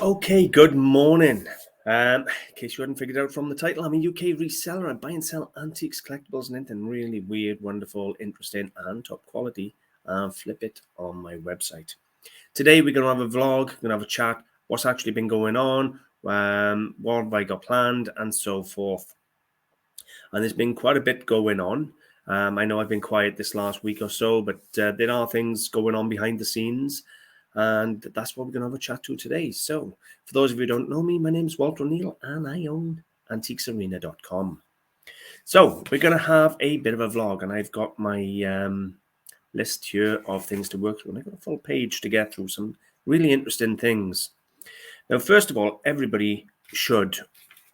Okay, good morning. In case you hadn't figured out from the title, I'm a UK reseller. I buy and sell antiques, collectibles, and anything really weird, wonderful, interesting, and top quality, and flip it on my website. Today, we're going to have a vlog, we're going to have a chat, what's actually been going on, what have I got planned, and so forth. And there's been quite a bit going on. I know I've been quiet this last week or so, but there are things going on behind the scenes. And that's what we're going to have a chat to today. So for those of you who don't know me, my name is Walter O'Neill and I own AntiquesArena.com. So we're going to have a bit of a vlog, and I've got my list here of things to work through. And I've got a full page to get through some really interesting things. Now, first of all, everybody should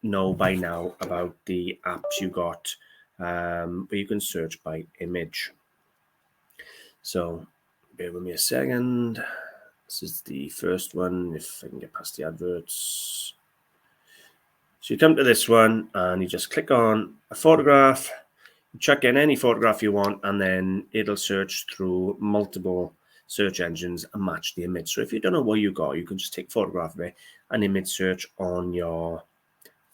know by now about the apps you got where you can search by image. So bear with me a second. This is the first one, if I can get past the adverts. So you come to this one and you just click on a photograph, chuck in any photograph you want, and then it'll search through multiple search engines and match the image. So if you don't know what you got, you can just take a photograph of it and image search on your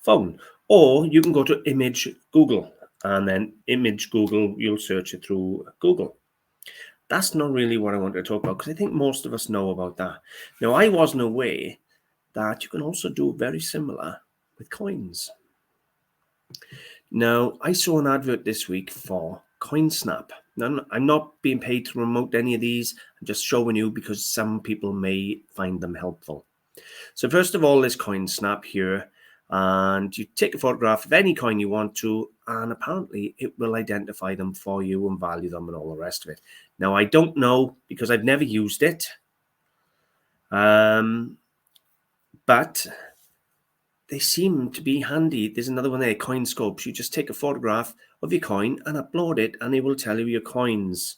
phone. Or you can go to image Google, and then image Google, you'll search it through Google. That's not really what I want to talk about, because I think most of us know about that. Now, I wasn't aware that you can also do very similar with coins. Now, I saw an advert this week for CoinSnap. Now, I'm not being paid to promote any of these. I'm just showing you because some people may find them helpful. So first of all, there's CoinSnap here. And you take a photograph of any coin you want to, and apparently it will identify them for you and value them and all the rest of it. Now, I don't know because I've never used it, but they seem to be handy. There's another one there, Coin Scopes. You just take a photograph of your coin and upload it, and it will tell you your coins.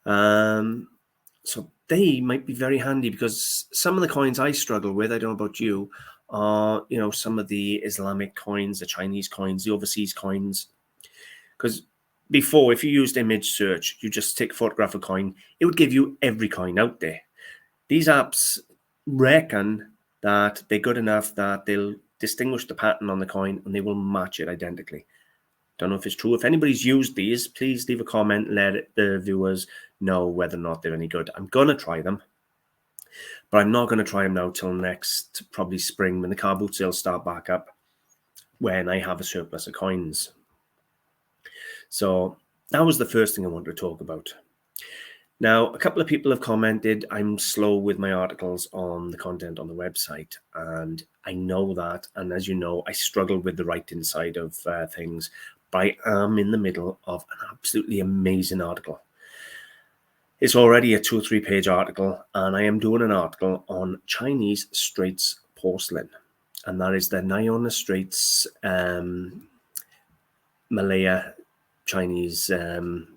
So they might be very handy, because some of the coins I struggle with, I don't know about you, are, some of the Islamic coins, the Chinese coins, the overseas coins. Because before, if you used image search, you just take a photograph of a coin, it would give you every coin out there. These apps reckon that they're good enough that they'll distinguish the pattern on the coin and they will match it identically. Don't know if it's true. If anybody's used these, please leave a comment, let the viewers know whether or not they're any good. I'm going to try them, but I'm not going to try them now till next, probably spring, when the car boot sales start back up, when I have a surplus of coins. So that was the first thing I wanted to talk about. Now, a couple of people have commented I'm slow with my articles on the content on the website, and I know that. And as you know, I struggle with the writing side of things, but I am in the middle of an absolutely amazing article. It's already a 2 or 3 page article, and I am doing an article on Chinese Straits porcelain, and that is the Nayona Straits Malaya Chinese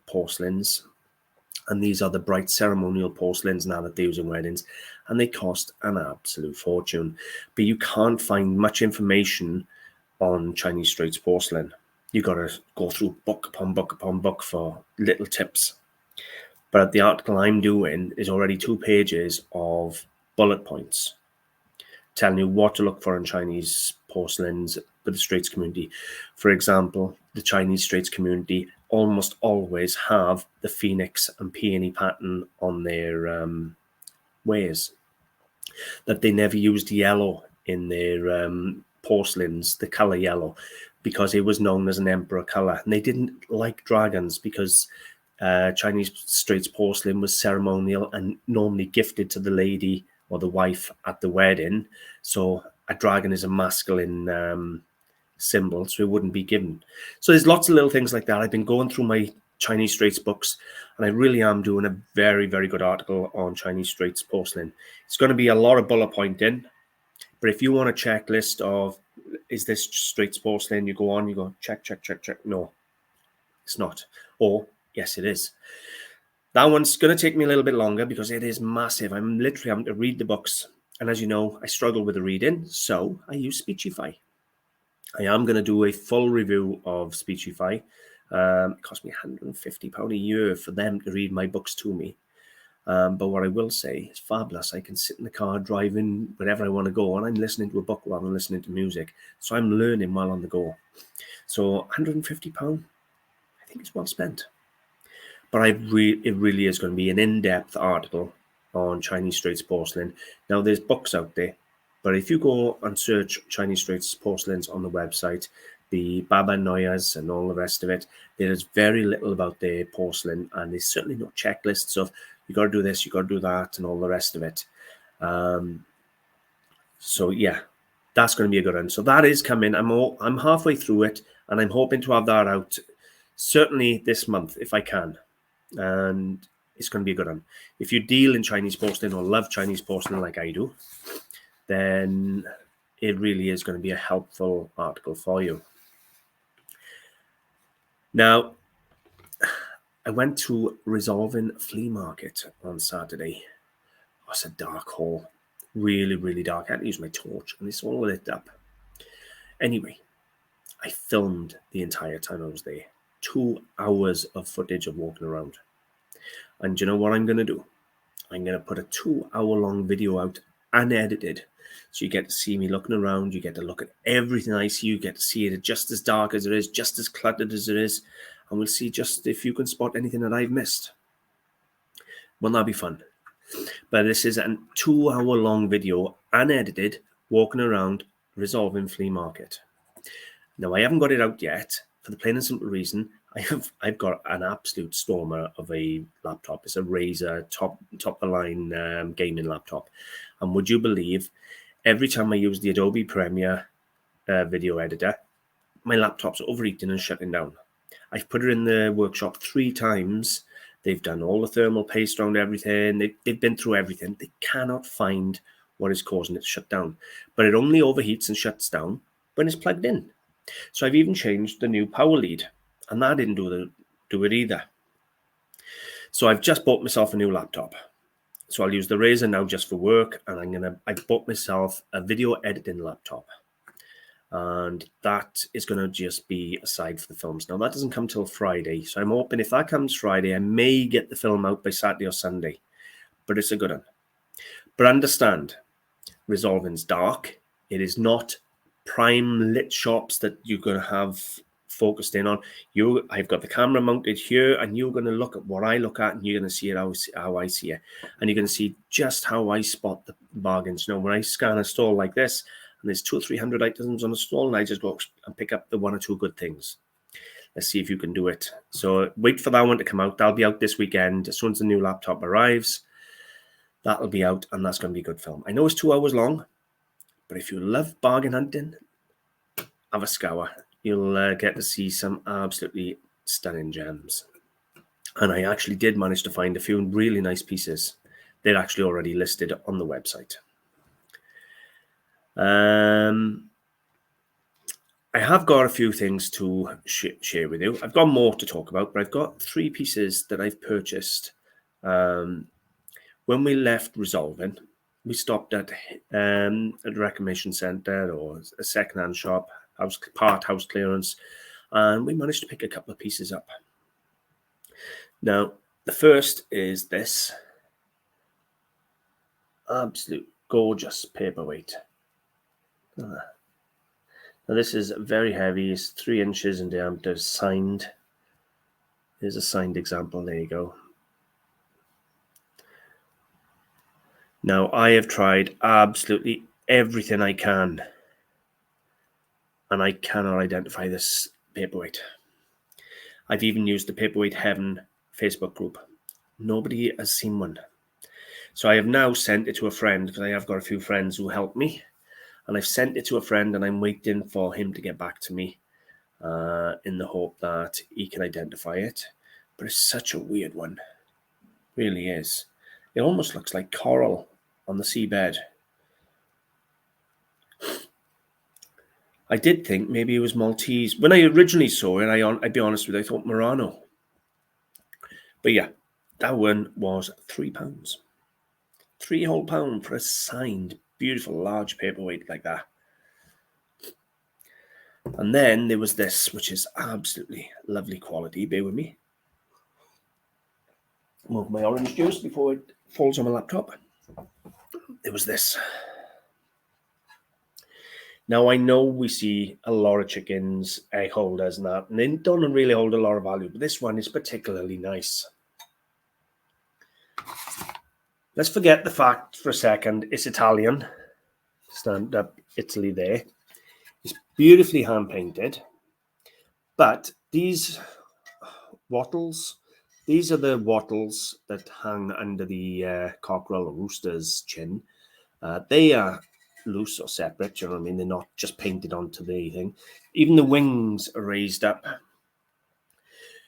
porcelains. And these are the bright ceremonial porcelains now that they use in weddings, and they cost an absolute fortune. But you can't find much information on Chinese Straits porcelain. You've got to go through book upon book upon book for little tips. But the article I'm doing is already 2 pages of bullet points telling you what to look for in Chinese porcelains with the Straits community. For example, the Chinese Straits community almost always have the phoenix and peony pattern on their wares. That they never used yellow in their porcelains, the color yellow, because it was known as an emperor color. And they didn't like dragons because Chinese Straits porcelain was ceremonial and normally gifted to the lady or the wife at the wedding. So a dragon is a masculine symbol, so it wouldn't be given. So there's lots of little things like that. I've been going through my Chinese Straits books, and I really am doing a very, very good article on Chinese Straits porcelain. It's going to be a lot of bullet pointing, but if you want a checklist of, is this Straits porcelain, you go on, you go, check, check, check, check. No, it's not. Or, yes, it is. That one's going to take me a little bit longer because it is massive. I'm literally having to read the books. And as you know, I struggle with the reading, so I use Speechify. I am going to do a full review of Speechify. It cost me £150 a year for them to read my books to me. But what I will say is fabulous. I can sit in the car driving wherever I want to go, and I'm listening to a book while I'm listening to music. So I'm learning while on the go. So £150, I think it's well spent. But it really is going to be an in-depth article on Chinese Straits porcelain. Now, there's books out there, but if you go and search Chinese Straits porcelains on the website, the Baba Noyas and all the rest of it, there is very little about their porcelain, and there's certainly no checklists of you got to do this, you got to do that, and all the rest of it. So yeah, that's going to be a good one. So that is coming. I'm halfway through it, and I'm hoping to have that out certainly this month if I can. And it's going to be a good one. If you deal in Chinese porcelain or love Chinese porcelain like I do, then it really is going to be a helpful article for you. Now, I went to Resolving Flea Market on Saturday. Oh, it's a dark hole. Really, really dark. I had to use my torch, and it's all lit up. Anyway, I filmed the entire time I was there. 2 hours of footage of walking around. And you know what I'm going to do? I'm going to put a 2-hour-long video out unedited. So you get to see me looking around. You get to look at everything I see. You get to see it just as dark as it is, just as cluttered as it is. And we'll see just if you can spot anything that I've missed. Won't that be fun? But this is a 2-hour-long video, unedited, walking around Resolving Flea Market. Now, I haven't got it out yet for the plain and simple reason I've got an absolute stormer of a laptop. It's a Razer top of the line gaming laptop. And would you believe, every time I use the Adobe Premiere video editor, my laptop's overheating and shutting down. I've put it in the workshop 3 times. They've done all the thermal paste around everything. They've been through everything. They cannot find what is causing it to shut down. But it only overheats and shuts down when it's plugged in. So I've even changed the new power lead, and that didn't do it either. So I've just bought myself a new laptop. So I'll use the Razer now just for work, and I bought myself a video editing laptop. And that is going to just be aside for the films. Now, that doesn't come till Friday. So I'm hoping if that comes Friday, I may get the film out by Saturday or Sunday. But it's a good one. But understand, Resolving's dark. It is not prime lit shops that you're going to have focused in on. I've got the camera mounted here, and you're going to look at what I look at, and you're going to see it how I see it. And you're going to see just how I spot the bargains. You know, when I scan a stall like this, and there's 200 or 300 items on a stall, and I just go and pick up the 1 or 2 good things. Let's see if you can do it. So wait for that one to come out. That'll be out this weekend. As soon as the new laptop arrives, that'll be out, and that's going to be a good film. I know it's 2 hours long, but if you love bargain hunting, have a scour. You'll get to see some absolutely stunning gems. And I actually did manage to find a few really nice pieces. They're actually already listed on the website. I have got a few things to share with you. I've got more to talk about, but I've got 3 pieces that I've purchased. When we left Resolving, we stopped at a reclamation centre or a second-hand shop, house clearance, and we managed to pick a couple of pieces up. Now, the first is this absolute gorgeous paperweight. Now, this is very heavy. It's 3 inches in diameter, signed. There's a signed example. There you go. Now, I have tried absolutely everything I can, and I cannot identify this paperweight. I've even used the Paperweight Heaven Facebook group. Nobody has seen one. So I have now sent it to a friend, because I have got a few friends who help me. And I've sent it to a friend, and I'm waiting for him to get back to me in the hope that he can identify it. But it's such a weird one. It really is. It almost looks like coral on the seabed. I did think maybe it was Maltese. When I originally saw it, I'd be honest with you, I thought Murano. But yeah, that one was £3. £3 whole pound for a signed, beautiful, large paperweight like that. And then there was this, which is absolutely lovely quality. Bear with me. Move my orange juice before it falls on my laptop. It was this. Now, I know we see a lot of chickens, egg holders and that, and they don't really hold a lot of value, but this one is particularly nice. Let's forget the fact for a second it's Italian. Stand up Italy there. It's beautifully hand-painted, but these wattles, these are the wattles that hang under the cockerel or rooster's chin. They are loose or separate, you know what I mean? They're not just painted onto the thing. Even the wings are raised up.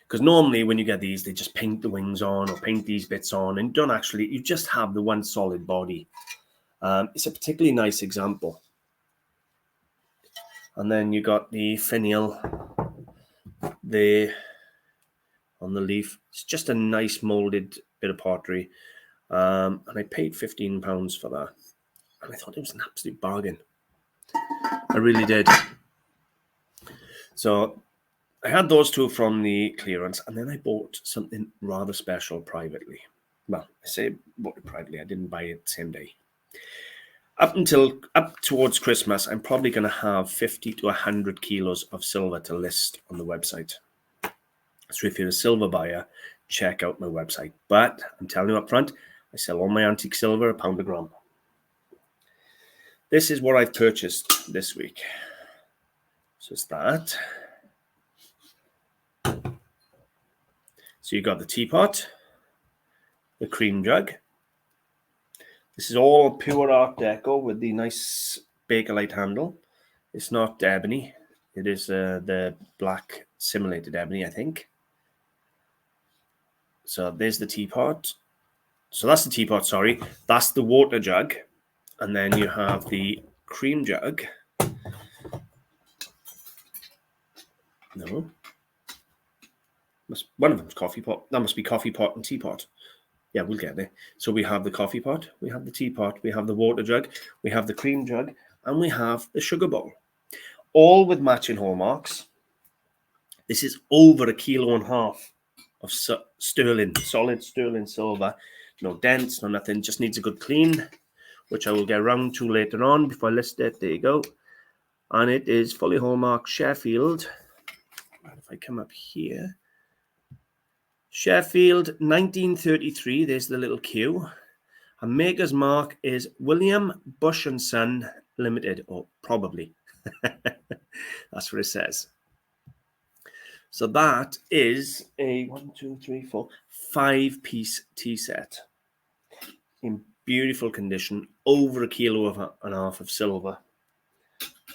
Because normally when you get these, they just paint the wings on or paint these bits on and don't actually, you just have the one solid body. It's a particularly nice example. And then you got the finial there on the leaf. It's just a nice molded bit of pottery. And I paid £15 for that. And I thought it was an absolute bargain. I really did. So I had those two from the clearance, and then I bought something rather special privately. Well, I say bought it privately. I didn't buy it the same day. Up towards Christmas, I'm probably going to have 50 to 100 kilos of silver to list on the website. So if you're a silver buyer, check out my website. But I'm telling you up front, I sell all my antique silver £1 a gram. This is what I've purchased this week. So it's that. So you got the teapot, the cream jug. This is all pure Art Deco with the nice Bakelite handle. It's not ebony. It is the black simulated ebony, I think. So there's the teapot. So that's the teapot, sorry. That's the water jug. And then you have the cream jug. No. One of them's coffee pot. That must be coffee pot and teapot. Yeah, we'll get there. So we have the coffee pot, we have the teapot, we have the water jug, we have the cream jug, and we have the sugar bowl. All with matching hallmarks. This is over 1.5 kilos of sterling, solid sterling silver. No dents, no nothing. Just needs a good clean, which I will get around to later on before I list it. There you go. And it is fully hallmarked Sheffield. If I come up here. Sheffield, 1933. There's the little Q. And maker's mark is William Bush and Son Limited, or probably. That's what it says. So that is a 5-piece tea set in beautiful condition, over 1.5 kilos of silver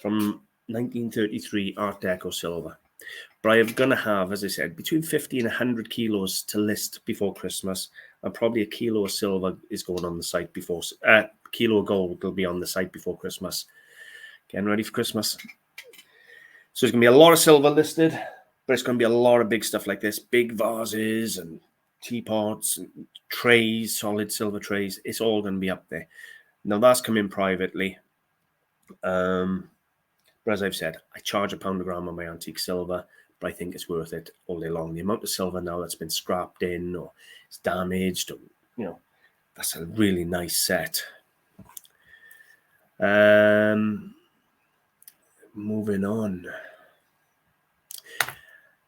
from 1933 Art Deco silver. But I'm going to have, as I said, between 50 and 100 kilos to list before Christmas, and probably 1 kilo of silver is going on the site before, kilo of gold will be on the site before Christmas. Getting ready for Christmas. So there's going to be a lot of silver listed, but it's going to be a lot of big stuff like this, big vases and teapots, and trays, solid silver trays. It's all going to be up there. Now that's coming privately. But as I've said, I charge £1 a gram on my antique silver, but I think it's worth it all day long. The amount of silver now that's been scrapped in or it's damaged, or, you know, that's a really nice set. Moving on.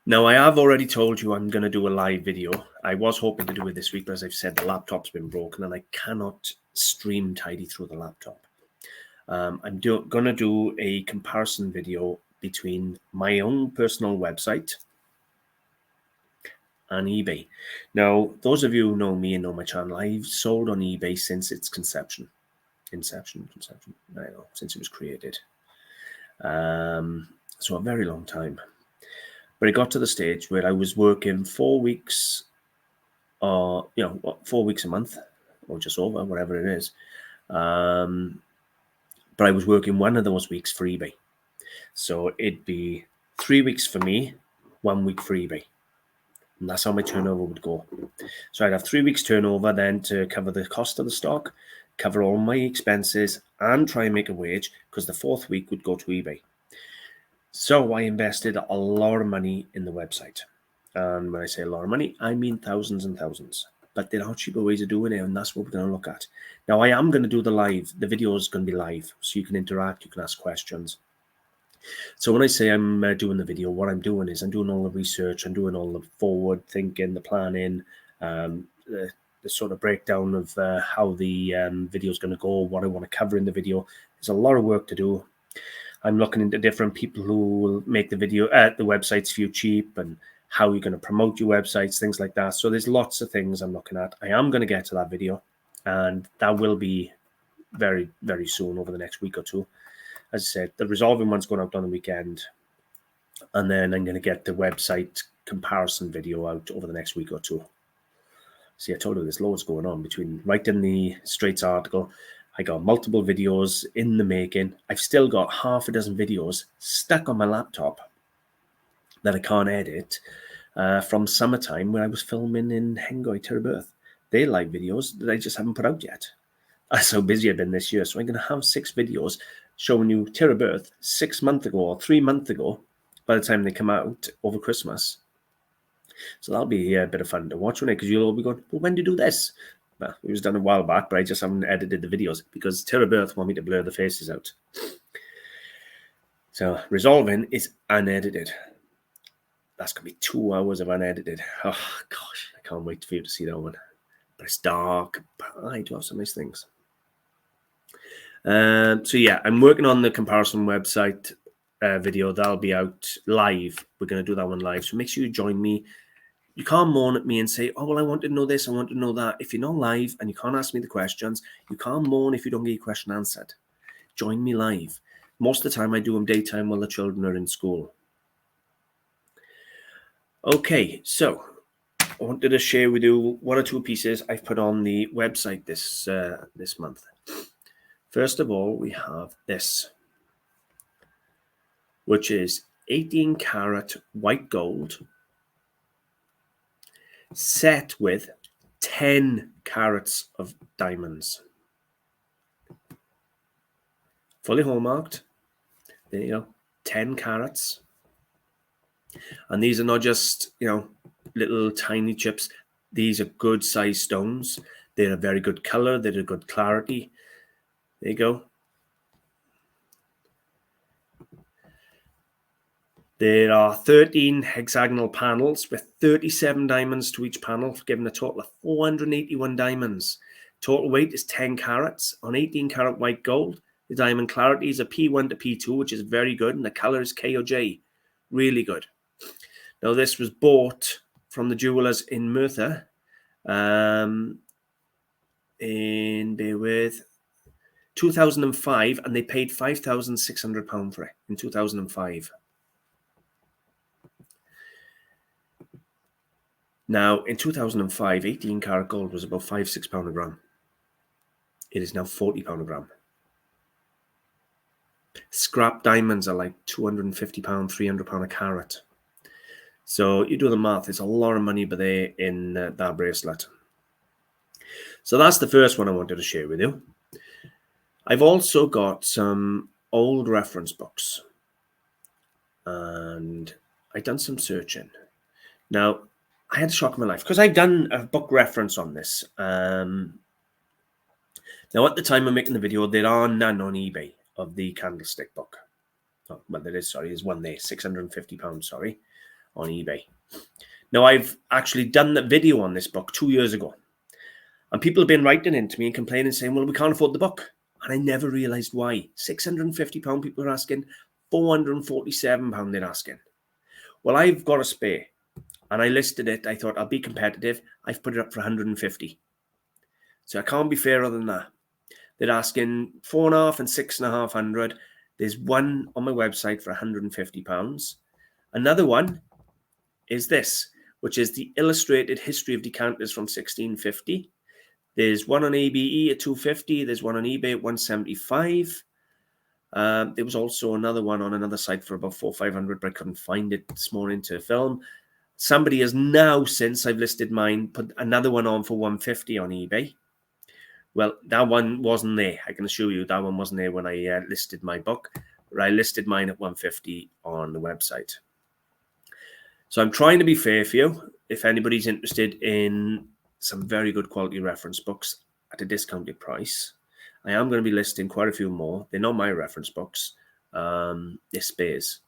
Now, I have already told you I'm going to do a live video. I was hoping to do it this week, but as I've said, the laptop's been broken and I cannot stream tidy through the laptop. I'm going to do a comparison video between my own personal website and eBay. Now, those of you who know me and know my channel, I've sold on eBay since its conception. I don't know, since it was created. So a very long time. But it got to the stage where I was working 4 weeks, 4 weeks a month, or just over, whatever it is. But I was working one of those weeks for eBay. So it'd be 3 weeks for me, 1 week for eBay. And that's how my turnover would go. So I'd have 3 weeks turnover then to cover the cost of the stock, cover all my expenses, and try and make a wage, because the 4th week would go to eBay. So I invested a lot of money in the website. And when I say a lot of money, I mean thousands and thousands. but there are cheaper ways of doing it, and that's what we're going to look at. Now, I am going to do the live. The video is going to be live, so you can interact, you can ask questions. So when I say I'm doing the video, what I'm doing is I'm doing all the research, I'm doing all the forward thinking, the planning, the sort of breakdown of how the video is going to go, what I want to cover in the video. There's a lot of work to do. I'm looking into different people who will make the video at the websites for you cheap, and how you're going to promote your websites, things like that. So there's lots of things I'm looking at. I am going to get to that video, and that will be very, very soon, over the next week or two. As I said, the resolving one's going out on the weekend, and then I'm going to get the website comparison video out over the next week or two. See, I told you there's loads going on between writing the Straits article. I got multiple videos in the making. I've still got half a dozen videos stuck on my laptop that I can't edit from summertime when I was filming in Hengoy, Tirabirth. They're live videos that I just haven't put out yet. That's how busy I've been this year. So I'm going to have 6 videos showing you Tirabirth 6 months ago or 3 months ago by the time they come out over Christmas. So that'll be a bit of fun to watch, won't it? Because you'll all be going, well, when did you do this? Well, it was done a while back, but I just haven't edited the videos because Tirabirth want me to blur the faces out. So resolving is unedited. That's going to be 2 hours of unedited. Oh, gosh, I can't wait for you to see that one. But it's dark, but I do have some nice things. So yeah, I'm working on the comparison website video. That'll be out live. We're going to do that one live. So make sure you join me. You can't moan at me and say, oh, well, I want to know this, I want to know that. If you're not live and you can't ask me the questions, you can't moan if you don't get your question answered. Join me live. Most of the time I do them daytime while the children are in school. Okay, so I wanted to share with you 1 or 2 pieces I've put on the website this month. First of all, we have this, which is 18 karat white gold set with 10 carats of diamonds. Fully hallmarked. There you go. 10 carats. And these are not just, little tiny chips. These are good size stones. They're a very good color. They're a good clarity. There you go. There are 13 hexagonal panels with 37 diamonds to each panel, giving a total of 481 diamonds. Total weight is 10 carats on 18 karat white gold. The diamond clarity is a P1 to P2, which is very good, and the color is K or J. Really good. Now, this was bought from the jewelers in Merthyr in, bear with, 2005, and they paid £5,600 for it in 2005. Now, in 2005, 18 karat gold was about £5-6 a gram. It is now £40 a gram. Scrap diamonds are like £250, £300 a carat. So you do the math, it's a lot of money but there in that bracelet. So that's the first one I wanted to share with you. I've also got some old reference books, and I've done some searching. Now, I had a shock in my life because I've done a book reference on this. Now, at the time of making the video, there are none on eBay of the candlestick book. Oh, well, there is, sorry, there's one there, £650, sorry, on eBay. Now, I've actually done the video on this book 2 years ago. And people have been writing into me and complaining, saying, well, we can't afford the book. And I never realised why. £650 people are asking, £447 they're asking. Well, I've got a spare. And I listed it. I thought I'll be competitive. I've put it up for 150. So I can't be fairer than that. They're asking £4.5 and £6,500. There's one on my website for £150. Another one is this, which is the Illustrated History of Decanters from 1650. There's one on ABE at £250. There's one on eBay at £175. There was also another one on another site for about £400 or £500, but I couldn't find it this morning to film. Somebody has now, since I've listed mine, put another one on for £150 on eBay. Well, that one wasn't there. I can assure you that one wasn't there when I listed my book. I listed mine at £150 on the website. So I'm trying to be fair for you. If anybody's interested in some very good quality reference books at a discounted price. I am going to be listing quite a few more. They're not my reference books. They're spares.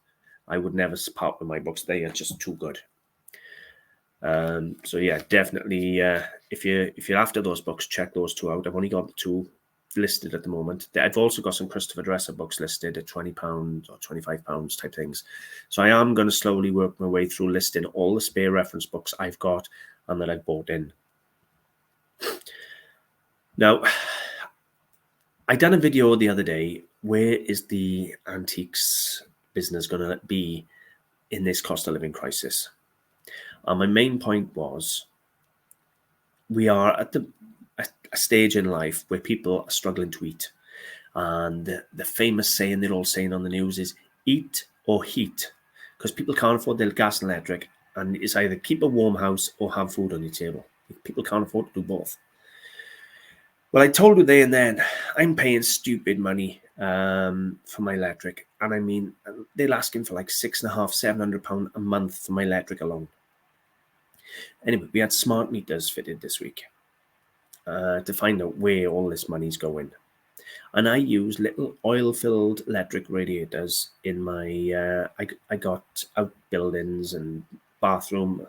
I would never part with my books. They are just too good. So yeah, definitely. If you're after those books, check those two out. I've only got the two listed at the moment. I've also got some Christopher Dresser books listed at £20 or £25 type things. So I am going to slowly work my way through listing all the spare reference books I've got and that I've bought in. Now, I done a video the other day. Where is the antiques business going to be in this cost of living crisis? And my main point was, we are at a stage in life where people are struggling to eat. And the famous saying they're all saying on the news is eat or heat, because people can't afford their gas and electric. And it's either keep a warm house or have food on your table. People can't afford to do both. Well, I told you there and then, I'm paying stupid money for my electric. And I mean, they're asking for like £650, £700 a month for my electric alone. Anyway, we had smart meters fitted this week to find out where all this money's going. And I use little oil-filled electric radiators in my, I got outbuildings and bathroom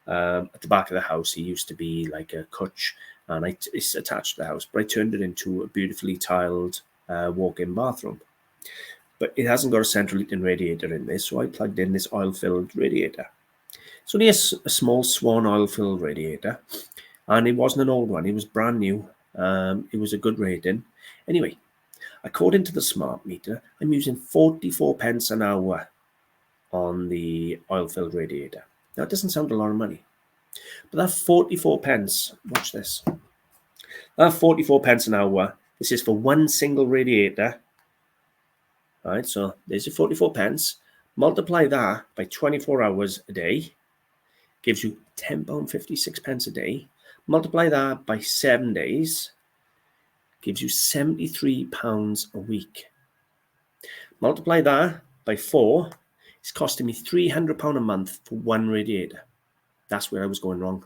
at the back of the house. It used to be like a kutch, and it's attached to the house, but I turned it into a beautifully tiled walk-in bathroom. But it hasn't got a central heating radiator in this, so I plugged in this oil-filled radiator. It's only a small Swan oil-filled radiator, and it wasn't an old one. It was brand new. It was a good rating. Anyway, according to the smart meter, I'm using 44 pence an hour on the oil-filled radiator. Now, it doesn't sound a lot of money, but that 44 pence, watch this, that 44 pence an hour, this is for one single radiator. All right, so there's your 44 pence. Multiply that by 24 hours a day, gives you £10.56 pence a day. Multiply that by 7 days, gives you £73 a week. Multiply that by 4, it's costing me £300 a month for one radiator. That's where I was going wrong.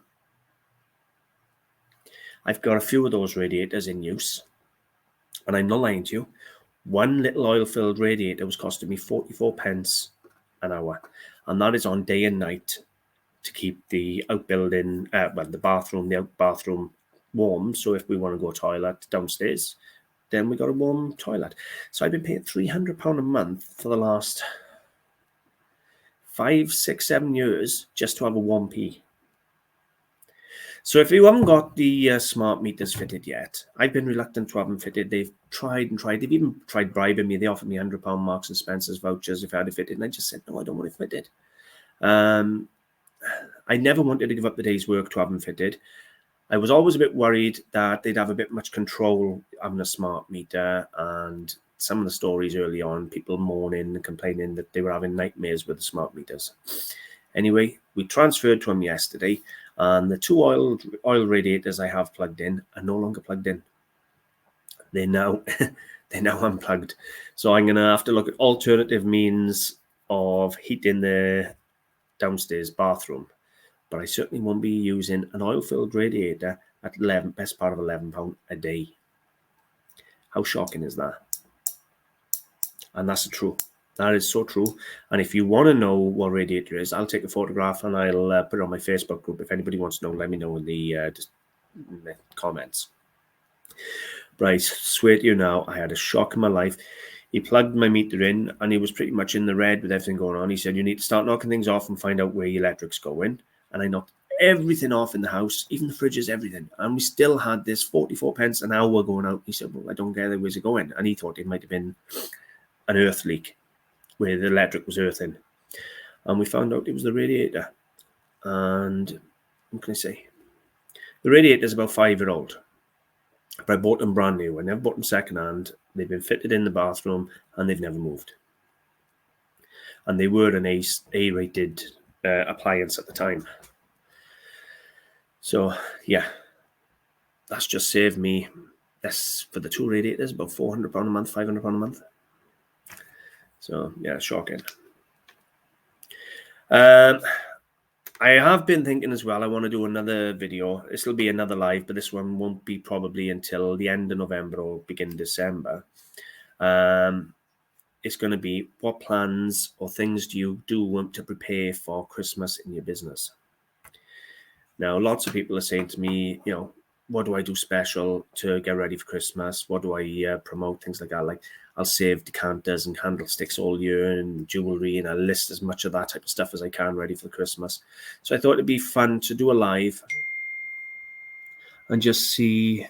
I've got a few of those radiators in use, and I'm not lying to you. One little oil-filled radiator was costing me 44 pence an hour, and that is on day and night to keep the outbuilding, the bathroom, the out bathroom warm. So if we want to go toilet downstairs, then we got a warm toilet. So I've been paying £300 a month for the last 5, 6, 7 years just to have a warm pee. So if you haven't got the smart meters fitted yet, I've been reluctant to have them fitted. They've tried and tried. They've even tried bribing me. They offered me £100 Marks and Spencer's vouchers if I had it fitted. And I just said, no, I don't want it fitted. I never wanted to give up the day's work to have them fitted. I was always a bit worried that they'd have a bit much control having a smart meter, and some of the stories early on, people moaning and complaining that they were having nightmares with the smart meters. Anyway, we transferred to them yesterday, and the two oil radiators I have plugged in are no longer plugged in. They're now unplugged. So I'm going to have to look at alternative means of heating the downstairs bathroom. But I certainly won't be using an oil-filled radiator at best part of £11 a day. How shocking is that? And that's the truth. That is so true. And if you want to know what radiator is, I'll take a photograph and I'll put it on my Facebook group. If anybody wants to know, let me know in the comments. But I swear to you now, I had a shock in my life. He plugged my meter in and he was pretty much in the red with everything going on. He said, you need to start knocking things off and find out where your electric's going. And I knocked everything off in the house, even the fridges, everything. And we still had this 44 pence an hour going out. He said, well, I don't get it. Where's it going? And he thought it might have been an earth leak where the electric was earthing. And we found out it was the radiator. And what can I say? The radiator is about 5-year-old. But I bought them brand new. I never bought them secondhand. They've been fitted in the bathroom and they've never moved. And they were an A-rated appliance at the time. So, yeah, that's just saved me, that's for the two radiators, about £400 a month, £500 a month. So, yeah, shocking. I have been thinking as well, I want to do another video. This will be another live, but this one won't be probably until the end of November or begin December. It's going to be, what plans or things do you do to prepare for Christmas in your business? Now, lots of people are saying to me, you know, what do I do special to get ready for Christmas? What do I promote? Things like that. Like, I'll save decanters and candlesticks all year and jewelry, and I'll list as much of that type of stuff as I can ready for Christmas. So I thought it'd be fun to do a live and just see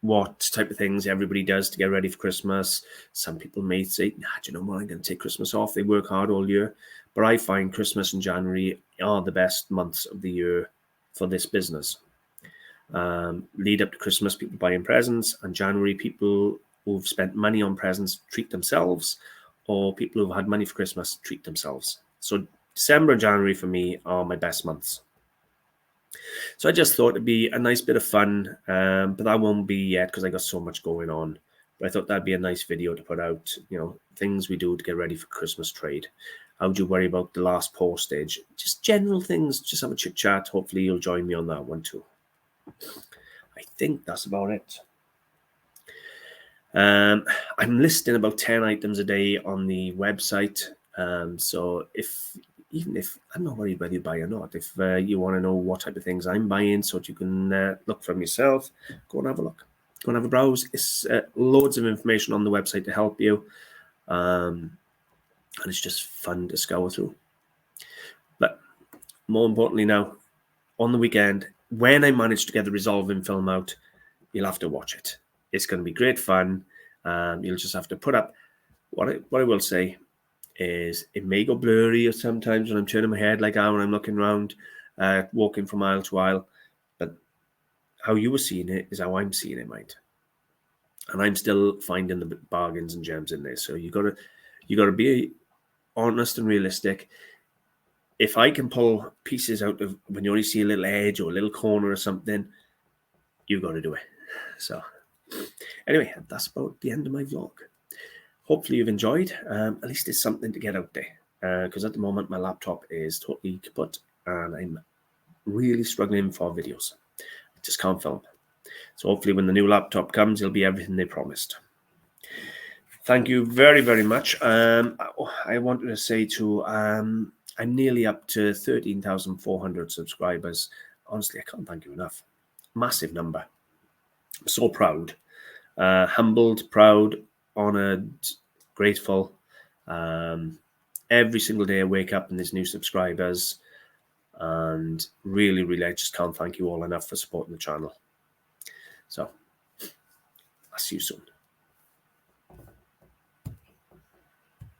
what type of things everybody does to get ready for Christmas. Some people may say, nah, do you know what, I'm going to take Christmas off. They work hard all year. But I find Christmas and January are the best months of the year for this business. Lead up to Christmas, people buying presents, and January, people who've spent money on presents treat themselves, or people who've had money for Christmas treat themselves. So December and January for me are my best months. So I just thought it'd be a nice bit of fun, but that won't be yet because I got so much going on. But I thought that'd be a nice video to put out, you know, things we do to get ready for Christmas trade. How do you worry about the last postage? Just general things, just have a chit chat. Hopefully you'll join me on that one too. I think that's about it. I'm listing about 10 items a day on the website. So even if I'm not worried whether you buy or not, if you want to know what type of things I'm buying so that you can look from yourself, go and have a look. Go and have a browse. It's loads of information on the website to help you. And it's just fun to scour through. But more importantly now, on the weekend, when I manage to get the resolving film out, you'll have to watch it. It's going to be great fun. You'll just have to put up. What I will say is it may go blurry sometimes when I'm turning my head like that when I'm looking around, walking from aisle to aisle. But how you were seeing it is how I'm seeing it, mate. And I'm still finding the bargains and gems in there. So you gotta be honest and realistic. If I can pull pieces out of when you only see a little edge or a little corner or something, you got to do it. So anyway, that's about the end of my vlog. Hopefully you've enjoyed. At least it's something to get out there. Because at the moment my laptop is totally kaput and I'm really struggling for videos. I just can't film. So hopefully when the new laptop comes, it'll be everything they promised. Thank you very, very much. I wanted to say too, I'm nearly up to 13,400 subscribers. Honestly, I can't thank you enough. Massive number. I'm so proud. Humbled, proud, honored, grateful. Every single day I wake up and there's new subscribers. And really, really, I just can't thank you all enough for supporting the channel. So, I'll see you soon.